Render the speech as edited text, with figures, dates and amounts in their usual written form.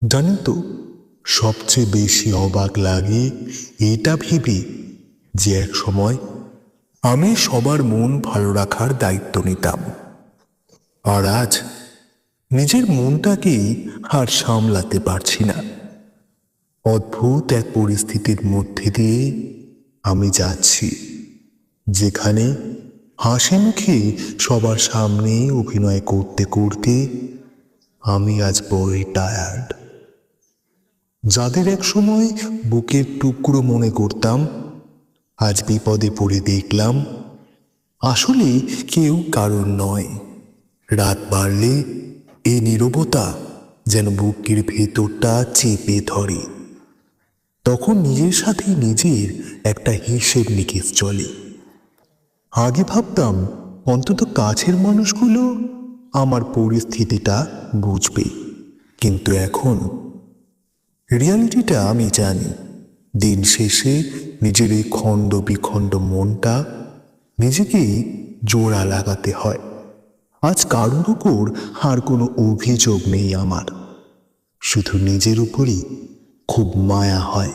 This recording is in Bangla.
জানেন তো, সবচেয়ে বেশি অবাক লাগে এটা ভেবে যে এক সময় আমি সবার মন ভালো রাখার দায়িত্ব নিতাম, আর আজ নিজের মনটাকেই আর সামলাতে পারছি না। অদ্ভুত এক পরিস্থিতির মধ্যে দিয়ে আমি যাচ্ছি, যেখানে হাসি মুখে সবার সামনে অভিনয় করতে করতে আমি আজ বড়ই টায়ার্ড। যাদের এক সময় বুকের টুকরো মনে করতাম, আজ বিপদে পড়ে দেখলাম আসলে কেউ কারণ নয়। রাত বাড়লে এই নীরবতা যেন বুকের ভেতরটা চেপে ধরে। তখন নিজের সাথে নিজের একটা হিসেব নিকেশ চলে। আগে ভাবতাম অন্তত কাছের মানুষগুলো আমার পরিস্থিতিটা বুঝবে, কিন্তু এখন রিয়ালিটিটা আমি জানি। দিন শেষে নিজের এই খণ্ড বিখণ্ড মনটা নিজেকেই জোড়া লাগাতে হয়। আজ কারোর উপর আর কোনো অভিযোগ নেই আমার, শুধু নিজের উপরই খুব মায়া হয়।